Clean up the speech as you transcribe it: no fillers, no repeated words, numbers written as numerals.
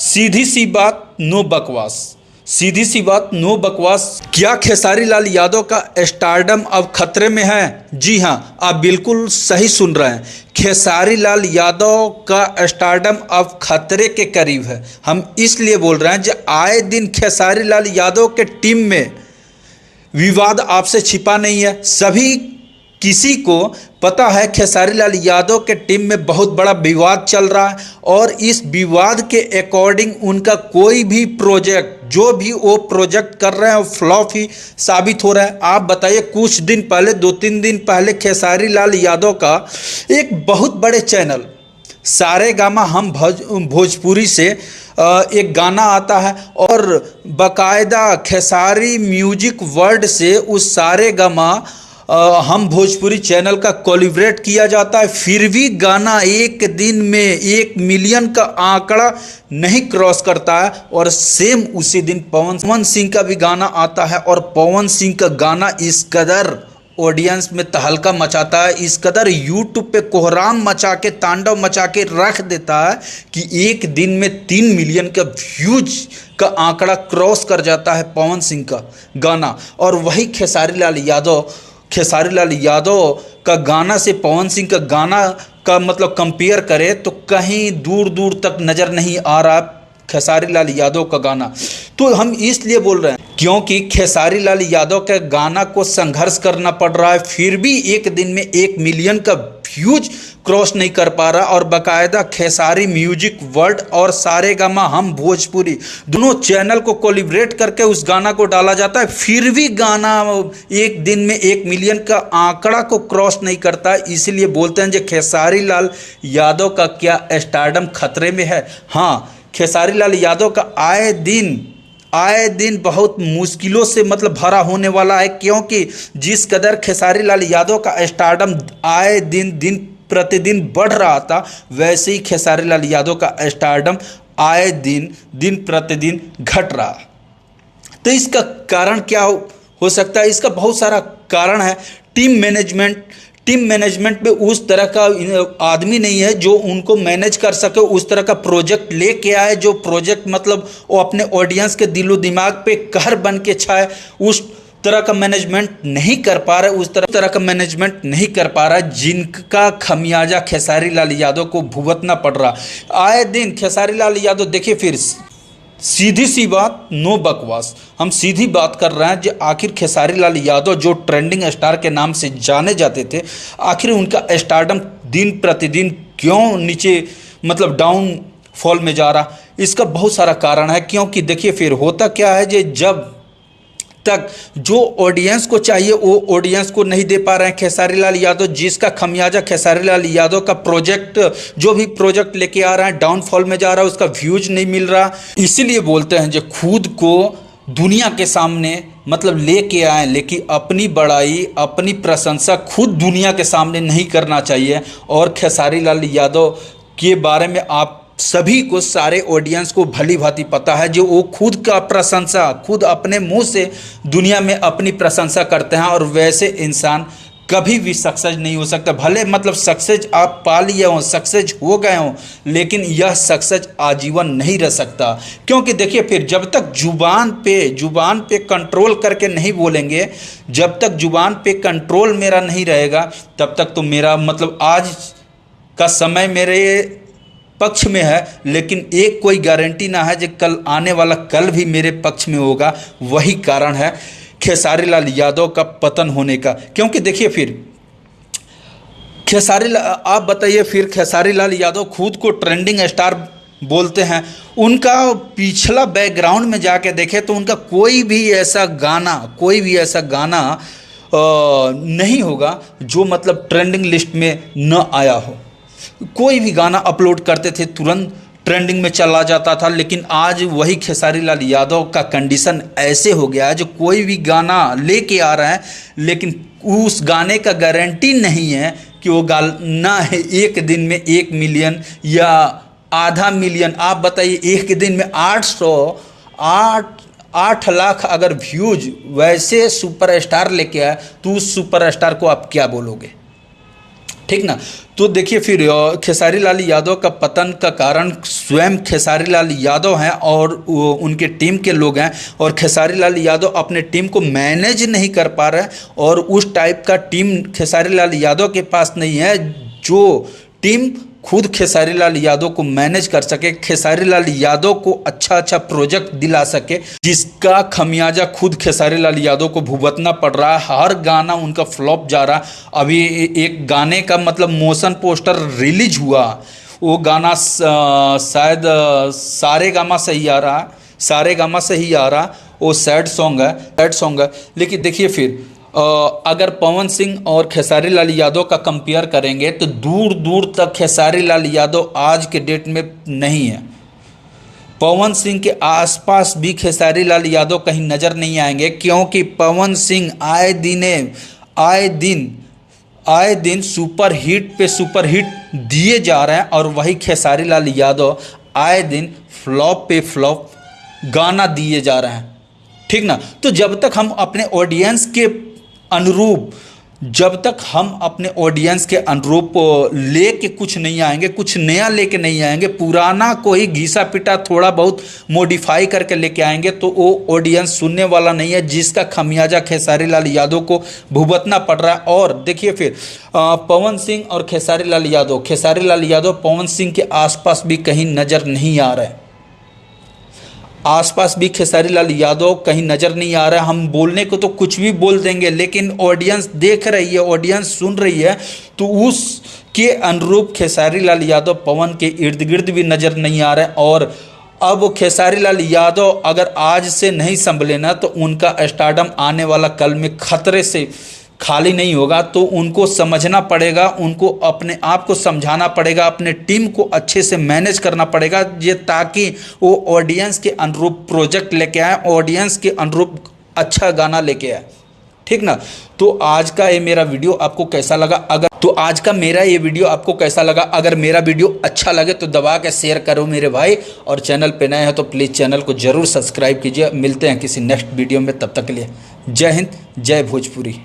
सीधी सी बात नो बकवास। सीधी सी बात नो बकवास। क्या खेसारी लाल यादव का स्टारडम अब खतरे में है? जी हाँ, आप बिल्कुल सही सुन रहे हैं। खेसारी लाल यादव का स्टारडम अब खतरे के करीब है। हम इसलिए बोल रहे हैं जो आए दिन खेसारी लाल यादव के टीम में विवाद आपसे छिपा नहीं है। सभी किसी को पता है खेसारी लाल यादव के टीम में बहुत बड़ा विवाद चल रहा है और इस विवाद के अकॉर्डिंग उनका कोई भी प्रोजेक्ट जो भी वो प्रोजेक्ट कर रहे हैं वो फ्लॉप ही साबित हो रहा है। आप बताइए, कुछ दिन पहले 2-3 दिन पहले खेसारी लाल यादव का एक बहुत बड़े चैनल सारेगामा हम भोजपुरी से एक गाना आता है और बाकायदा खेसारी म्यूजिक वर्ल्ड से उस सारेगामा हम भोजपुरी चैनल का कोलिब्रेट किया जाता है। फिर भी गाना एक दिन में 1 मिलियन का आंकड़ा नहीं क्रॉस करता है और सेम उसी दिन पवन सिंह का भी गाना आता है और पवन सिंह का गाना इस कदर ऑडियंस में तहलका मचाता है, इस कदर यूट्यूब पे कोहराम मचा के तांडव मचा के रख देता है कि एक दिन में 3 मिलियन का व्यूज का आंकड़ा क्रॉस कर जाता है पवन सिंह का गाना। और वही खेसारी लाल यादव का गाना से पवन सिंह का गाना का मतलब कंपेयर करें तो कहीं दूर दूर तक नज़र नहीं आ रहा खेसारी लाल यादव का गाना। तो हम इसलिए बोल रहे हैं क्योंकि खेसारी लाल यादव के गाना को संघर्ष करना पड़ रहा है, फिर भी एक दिन में 1 मिलियन का व्यूज क्रॉस नहीं कर पा रहा और बाकायदा खेसारी म्यूजिक वर्ल्ड और सारेगामा हम भोजपुरी दोनों चैनल को कोलिब्रेट करके उस गाना को डाला जाता है, फिर भी गाना एक दिन में 1 मिलियन का आंकड़ा को क्रॉस नहीं करता है। इसीलिए बोलते हैं जो खेसारी लाल यादव का क्या स्टारडम खतरे में है। हाँ, खेसारी लाल यादव का आए दिन बहुत मुश्किलों से मतलब भरा होने वाला है, क्योंकि जिस कदर खेसारी लाल यादव का स्टारडम आए दिन प्रतिदिन बढ़ रहा था, वैसे ही खेसारी लाल यादव का स्टारडम आए दिन प्रतिदिन घट रहा। तो इसका कारण क्या हो सकता है? इसका बहुत सारा कारण है। टीम मैनेजमेंट पे उस तरह का आदमी नहीं है जो उनको मैनेज कर सके, उस तरह का प्रोजेक्ट लेके आए जो प्रोजेक्ट मतलब वो अपने ऑडियंस के दिलो दिमाग पे कहर बन के छाए। उस तरह का मैनेजमेंट नहीं कर पा रहा है, उस तरह का मैनेजमेंट नहीं कर पा रहा है जिनका खमियाजा खेसारी लाल यादव को भुगतना पड़ रहा। आए दिन खेसारी लाल यादव देखिए, फिर सीधी सी बात नो बकवास, हम सीधी बात कर रहे हैं जो आखिर खेसारी लाल यादव जो ट्रेंडिंग स्टार के नाम से जाने जाते थे, आखिर उनका स्टारडम दिन प्रतिदिन क्यों नीचे मतलब डाउन फॉल में जा रहा? इसका बहुत सारा कारण है। क्योंकि देखिए, फिर होता क्या है जो जब तक जो ऑडियंस को चाहिए वो ऑडियंस को नहीं दे पा रहे हैं खेसारी लाल यादव, जिसका खमियाजा खेसारी लाल यादव का प्रोजेक्ट जो भी प्रोजेक्ट लेके आ रहा है डाउनफॉल में जा रहा है, उसका व्यूज नहीं मिल रहा। इसीलिए बोलते हैं जो खुद को दुनिया के सामने मतलब लेके आए, लेकिन अपनी बड़ाई अपनी प्रशंसा खुद दुनिया के सामने नहीं करना चाहिए। और खेसारी लाल यादव के बारे में आप सभी को, सारे ऑडियंस को भली भांति पता है जो वो खुद का प्रशंसा खुद अपने मुंह से दुनिया में अपनी प्रशंसा करते हैं और वैसे इंसान कभी भी सक्सेस नहीं हो सकता। भले मतलब सक्सेस आप पा लिए हों, सक्सेस हो गए हों, लेकिन यह सक्सेस आजीवन नहीं रह सकता। क्योंकि देखिए, फिर जब तक जुबान पे कंट्रोल करके नहीं बोलेंगे, जब तक जुबान पे कंट्रोल मेरा नहीं रहेगा, तब तक तो मेरा मतलब आज का समय मेरे पक्ष में है, लेकिन एक कोई गारंटी ना है जो कल आने वाला कल भी मेरे पक्ष में होगा। वही कारण है खेसारी लाल यादव का पतन होने का। क्योंकि देखिए, फिर आप बताइए, फिर खेसारी लाल यादव खुद को ट्रेंडिंग स्टार बोलते हैं, उनका पिछला बैकग्राउंड में जाके देखें तो उनका कोई भी ऐसा गाना नहीं होगा जो मतलब ट्रेंडिंग लिस्ट में न आया हो। कोई भी गाना अपलोड करते थे तुरंत ट्रेंडिंग में चला जाता था, लेकिन आज वही खेसारी लाल यादव का कंडीशन ऐसे हो गया है जो कोई भी गाना लेके आ रहा है, लेकिन उस गाने का गारंटी नहीं है कि वो गाना है एक दिन में 1 मिलियन या आधा मिलियन। आप बताइए, एक दिन में 8 लाख अगर व्यूज वैसे सुपरस्टार लेके आए तो उस सुपरस्टार को आप क्या बोलोगे? ठीक ना। तो देखिए फिर खेसारी लाल यादव का पतन का कारण स्वयं खेसारी लाल यादव हैं और उनके टीम के लोग हैं, और खेसारी लाल यादव अपने टीम को मैनेज नहीं कर पा रहे हैं, और उस टाइप का टीम खेसारी लाल यादव के पास नहीं है जो टीम खुद खेसारी लाल यादव को मैनेज कर सके, खेसारी लाल यादव को अच्छा प्रोजेक्ट दिला सके, जिसका खमियाजा खुद खेसारी लाल यादव को भुगतना पड़ रहा है। हर गाना उनका फ्लॉप जा रहा है। अभी एक गाने का मतलब मोशन पोस्टर रिलीज हुआ, वो गाना शायद सारेगामा सही आ रहा, सारेगामा सही आ रहा, वो सैड सॉन्ग है। लेकिन देखिए फिर अगर पवन सिंह और खेसारी लाल यादव का कंपेयर करेंगे तो दूर दूर तक खेसारी लाल यादव आज के डेट में नहीं है। पवन सिंह के आसपास भी खेसारी लाल यादव कहीं नज़र नहीं आएंगे, क्योंकि पवन सिंह आए दिन सुपर हिट पे सुपर हिट दिए जा रहे हैं, और वही खेसारी लाल यादव आए दिन फ्लॉप पे फ्लॉप गाना दिए जा रहे हैं। ठीक ना। तो जब तक हम अपने ऑडियंस के अनुरूप लेके कुछ नहीं आएंगे, कुछ नया लेके नहीं आएंगे, पुराना कोई घिसा पिटा थोड़ा बहुत मॉडिफाई करके लेके आएंगे, तो वो ऑडियंस सुनने वाला नहीं है, जिसका खमियाजा खेसारी लाल यादव को भुगतना पड़ रहा है। और देखिए फिर पवन सिंह और खेसारी लाल यादव पवन सिंह के आसपास भी कहीं नज़र नहीं आ रहे, आसपास भी खेसारी लाल यादव कहीं नज़र नहीं आ रहा है। हम बोलने को तो कुछ भी बोल देंगे, लेकिन ऑडियंस देख रही है, ऑडियंस सुन रही है, तो उसके अनुरूप खेसारी लाल यादव पवन के इर्द गिर्द भी नज़र नहीं आ रहा है। और अब खेसारी लाल यादव अगर आज से नहीं संभले ना, तो उनका स्टारडम आने वाला कल में खतरे से खाली नहीं होगा। तो उनको समझना पड़ेगा, उनको अपने आप को समझाना पड़ेगा, अपने टीम को अच्छे से मैनेज करना पड़ेगा, ये ताकि वो ऑडियंस के अनुरूप प्रोजेक्ट लेके आए, ऑडियंस के अनुरूप अच्छा गाना लेके आए। ठीक ना। तो आज का ये मेरा वीडियो आपको कैसा लगा? अगर मेरा वीडियो अच्छा लगे तो दबा के शेयर करो मेरे भाई, और चैनल पे नए हैं तो प्लीज़ चैनल को ज़रूर सब्सक्राइब कीजिए। मिलते हैं किसी नेक्स्ट वीडियो में, तब तक के लिए जय हिंद, जय भोजपुरी।